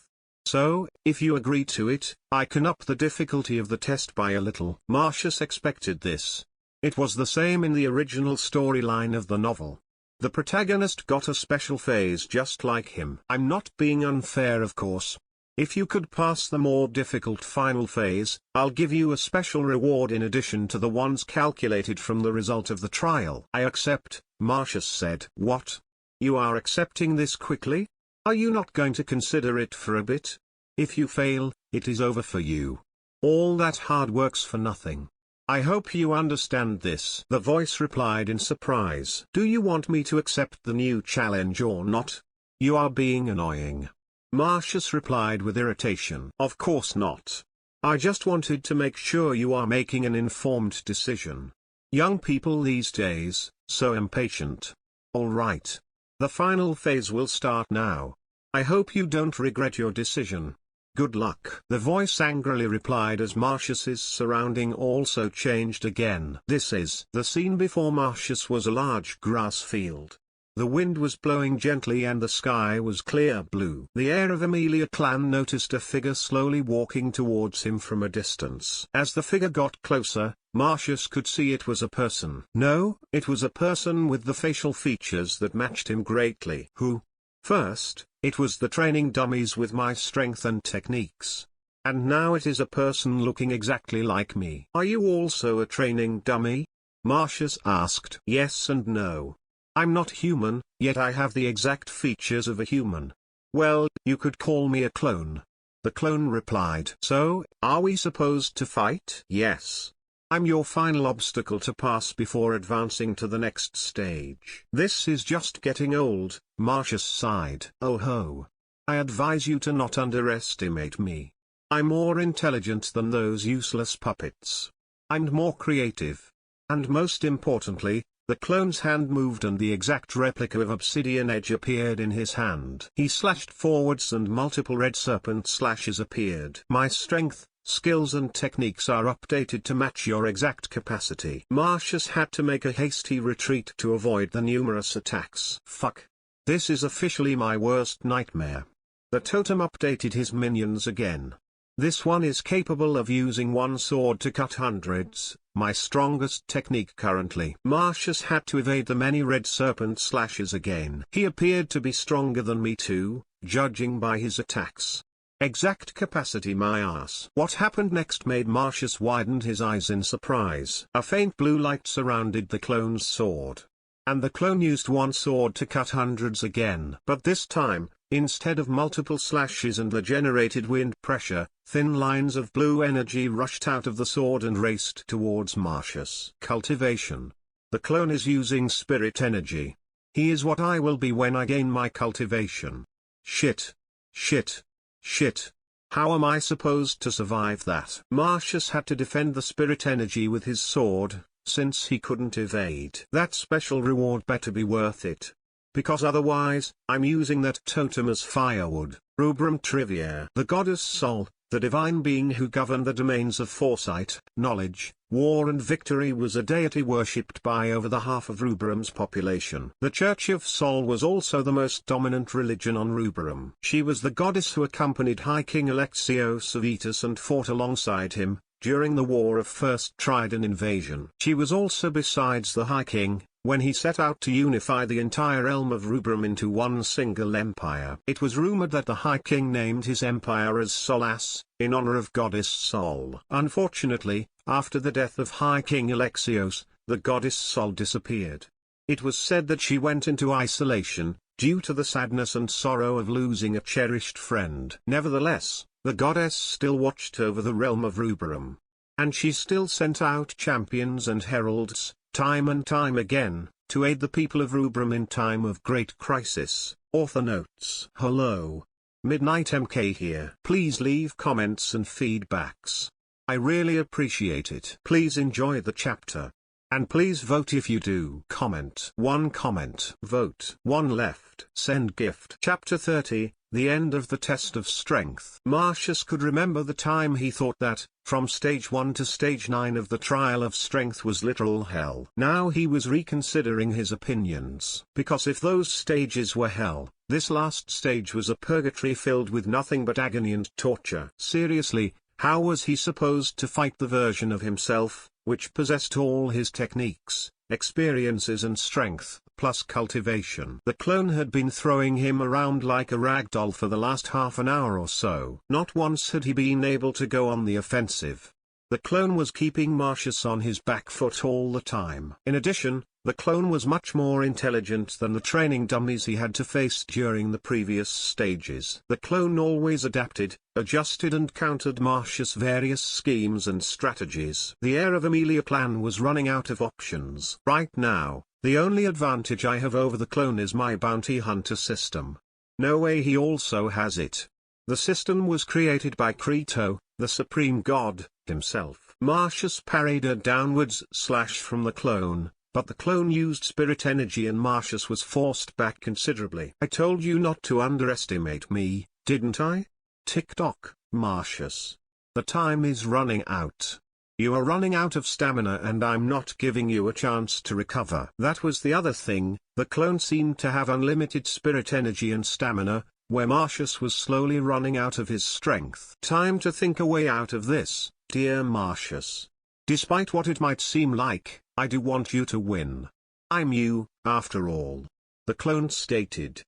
So, if you agree to it, I can up the difficulty of the test by a little. Marcius expected this. It was the same in the original storyline of the novel. The protagonist got a special phase just like him. I'm not being unfair, of course. If you could pass the more difficult final phase, I'll give you a special reward in addition to the ones calculated from the result of the trial. I accept, Marcius said. What? You are accepting this quickly? Are you not going to consider it for a bit? If you fail, it is over for you. All that hard work's for nothing. I hope you understand this. The voice replied in surprise. Do you want me to accept the new challenge or not? You are being annoying. Marcius replied with irritation. Of course not. I just wanted to make sure you are making an informed decision. Young people these days, so impatient. All right. The final phase will start now. I hope you don't regret your decision. Good luck. The voice angrily replied as Marcius's surrounding also changed again. This is. The scene before Marcius was a large grass field. The wind was blowing gently and the sky was clear blue. The heir of Aemilia clan noticed a figure slowly walking towards him from a distance. As the figure got closer, Marcius could see it was a person. No, it was a person with the facial features that matched him greatly. Who? First, it was the training dummies with my strength and techniques. And now it is a person looking exactly like me. Are you also a training dummy? Marcius asked. Yes and no. I'm not human, yet I have the exact features of a human. Well, you could call me a clone. The clone replied. So, are we supposed to fight? Yes. I'm your final obstacle to pass before advancing to the next stage. This is just getting old, Marcius sighed. Oh ho. I advise you to not underestimate me. I'm more intelligent than those useless puppets. I'm more creative. And most importantly, the clone's hand moved and the exact replica of Obsidian Edge appeared in his hand. He slashed forwards and multiple red serpent slashes appeared. My strength, skills and techniques are updated to match your exact capacity. Marcius had to make a hasty retreat to avoid the numerous attacks. Fuck. This is officially my worst nightmare. The totem updated his minions again. This one is capable of using one sword to cut hundreds, my strongest technique currently. Marcius had to evade the many red serpent slashes again. He appeared to be stronger than me too, judging by his attacks. Exact capacity my ass. What happened next made Marcius widened his eyes in surprise. A faint blue light surrounded the clone's sword. And the clone used one sword to cut hundreds again. But this time, instead of multiple slashes and the generated wind pressure, thin lines of blue energy rushed out of the sword and raced towards Marcius. Cultivation. The clone is using spirit energy. He is what I will be when I gain my cultivation. Shit. Shit. Shit. How am I supposed to survive that? Marcius had to defend the spirit energy with his sword, since he couldn't evade. That special reward better be worth it. Because otherwise, I'm using that totem as firewood. Rubrum trivia. The goddess Sol, the divine being who governed the domains of foresight, knowledge, war and victory, was a deity worshipped by over the half of Rubrum's population. The Church of Sol was also the most dominant religion on Rubrum. She was the goddess who accompanied High King Alexios of Etus and fought alongside him, during the War of First Trident invasion. She was also besides the High King, when he set out to unify the entire realm of Rubrum into one single empire. It was rumored that the High King named his empire as Solas, in honor of goddess Sol. Unfortunately, after the death of High King Alexios, the goddess Sol disappeared. It was said that she went into isolation, due to the sadness and sorrow of losing a cherished friend. Nevertheless, the goddess still watched over the realm of Rubrum. And she still sent out champions and heralds, time and time again, to aid the people of Rubrum in time of great crisis. Author notes. Hello. Midnight MK here. Please leave comments and feedbacks. I really appreciate it. Please enjoy the chapter. And please vote if you do. Comment. 1 comment. Vote. 1 left. Send gift. Chapter 30, The End of the Test of Strength. Marcius could remember the time he thought that, from stage 1 to stage 9 of the trial of strength was literal hell. Now he was reconsidering his opinions. Because if those stages were hell, this last stage was a purgatory filled with nothing but agony and torture. Seriously, how was he supposed to fight the version of himself, which possessed all his techniques, experiences and strength, plus cultivation? The clone had been throwing him around like a rag doll for the last half an hour or so. Not once had he been able to go on the offensive. The clone was keeping Marcius on his back foot all the time. In addition, the clone was much more intelligent than the training dummies he had to face during the previous stages. The clone always adapted, adjusted and countered Marcius' various schemes and strategies. The heir of Aemilia plan was running out of options. Right now, the only advantage I have over the clone is my bounty hunter system. No way he also has it. The system was created by Crito, the supreme god, himself. Marcius parried a downwards slash from the clone, but the clone used spirit energy and Marcius was forced back considerably. I told you not to underestimate me, didn't I? Tick-tock, Marcius. The time is running out. You are running out of stamina and I'm not giving you a chance to recover. That was the other thing, the clone seemed to have unlimited spirit energy and stamina, where Marcius was slowly running out of his strength. Time to think a way out of this, dear Marcius. Despite what it might seem like, I do want you to win. I'm you, after all. The clone stated.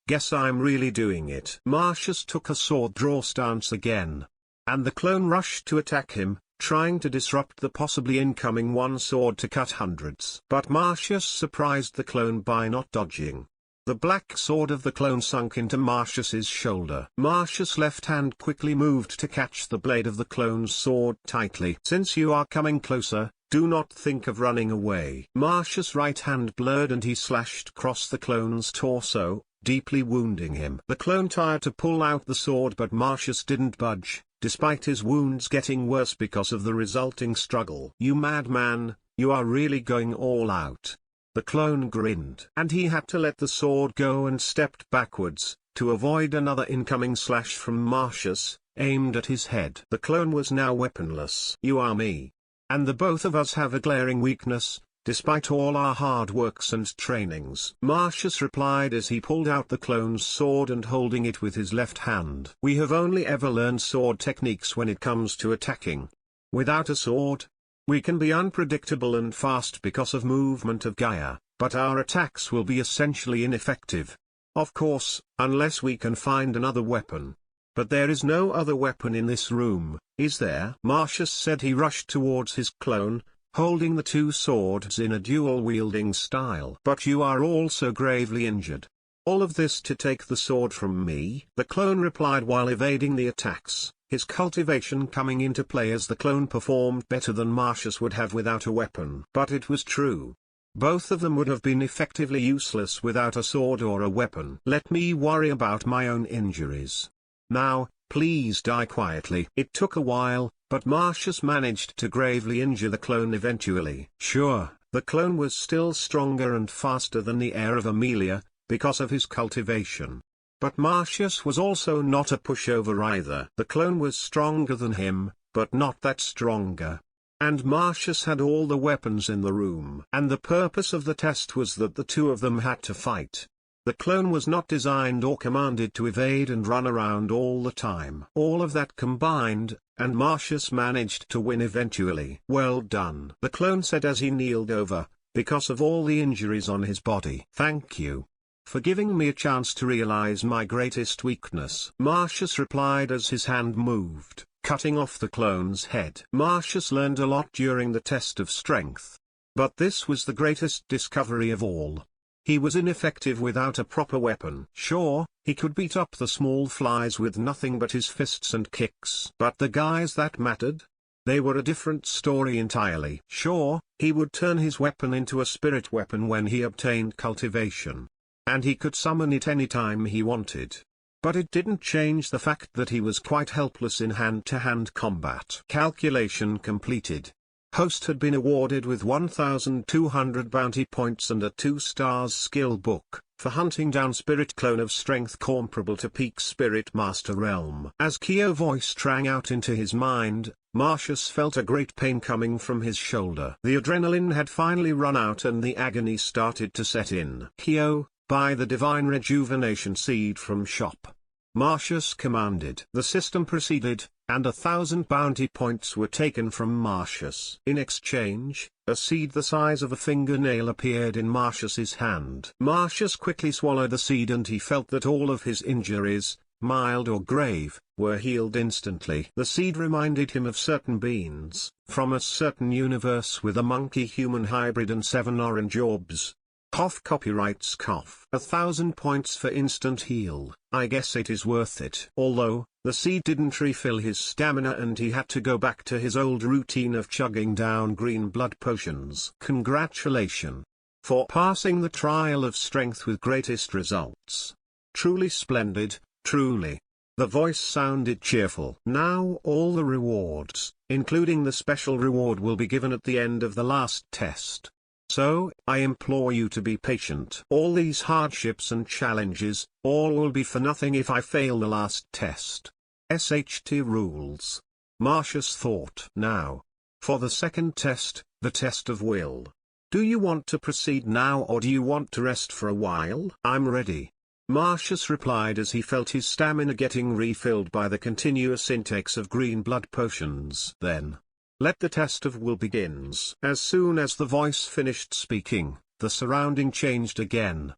Guess I'm really doing it. Marcius took a sword draw stance again. and the clone rushed to attack him, trying to disrupt the possibly incoming one sword to cut hundreds. But Marcius surprised the clone by not dodging. The black sword of the clone sunk into Marcius's shoulder. Marcius' left hand quickly moved to catch the blade of the clone's sword tightly. "Since you are coming closer, do not think of running away." Marcius' right hand blurred and he slashed across the clone's torso, deeply wounding him. The clone tried to pull out the sword, but Marcius didn't budge, despite his wounds getting worse because of the resulting struggle. "You madman, you are really going all out." The clone grinned. And he had to let the sword go and stepped backwards, to avoid another incoming slash from Marcius, aimed at his head. The clone was now weaponless. "You are me. And the both of us have a glaring weakness, despite all our hard works and trainings," Marcius replied as he pulled out the clone's sword and holding it with his left hand. "We have only ever learned sword techniques when it comes to attacking. Without a sword, we can be unpredictable and fast because of movement of Gaia, but our attacks will be essentially ineffective. Of course, unless we can find another weapon. But there is no other weapon in this room, is there?" Marcius said. He rushed towards his clone, holding the two swords in a dual-wielding style. "But you are also gravely injured. All of this to take the sword from me?" The clone replied while evading the attacks, his cultivation coming into play as the clone performed better than Marcius would have without a weapon. But it was true. Both of them would have been effectively useless without a sword or a weapon. "Let me worry about my own injuries. Now, please die quietly." It took a while, but Marcius managed to gravely injure the clone eventually. Sure, the clone was still stronger and faster than the heir of Aemilia, because of his cultivation. But Marcius was also not a pushover either. The clone was stronger than him, but not that stronger. And Marcius had all the weapons in the room. And the purpose of the test was that the two of them had to fight. The clone was not designed or commanded to evade and run around all the time. All of that combined, and Marcius managed to win eventually. "Well done," the clone said as he kneeled over, because of all the injuries on his body. "Thank you for giving me a chance to realize my greatest weakness," Marcius replied as his hand moved, cutting off the clone's head. Marcius learned a lot during the test of strength. But this was the greatest discovery of all. He was ineffective without a proper weapon. Sure, he could beat up the small flies with nothing but his fists and kicks. But the guys that mattered? They were a different story entirely. Sure, he would turn his weapon into a spirit weapon when he obtained cultivation. And he could summon it anytime he wanted. But it didn't change the fact that he was quite helpless in hand-to-hand combat. Calculation completed. Host had been awarded with 1,200 bounty points and a 2-star skill book, for hunting down spirit clone of strength comparable to peak spirit master realm. As Kyo voice rang out into his mind, Marcius felt a great pain coming from his shoulder. The adrenaline had finally run out and the agony started to set in. "Kyo, buy the divine rejuvenation seed from shop," Marcius commanded. The system proceeded, and 1,000 bounty points were taken from Marcius. In exchange, a seed the size of a fingernail appeared in Marcius's hand. Marcius quickly swallowed the seed and he felt that all of his injuries, mild or grave, were healed instantly. The seed reminded him of certain beings, from a certain universe with a monkey-human hybrid and 7 orange orbs. Cough copyrights cough. 1,000 points for instant heal. I guess it is worth it. Although, the seed didn't refill his stamina and he had to go back to his old routine of chugging down green blood potions. Congratulations for passing the trial of strength with greatest results. Truly splendid, truly. The voice sounded cheerful. Now all the rewards, including the special reward, will be given at the end of the last test. So, I implore you to be patient. All these hardships and challenges, all will be for nothing if I fail the last test. SHT rules. Marcius thought. Now, for the second test, the test of will. Do you want to proceed now or do you want to rest for a while? I'm ready, Marcius replied as he felt his stamina getting refilled by the continuous intakes of green blood potions. Then, let the test of will begins. As soon as the voice finished speaking, the surrounding changed again.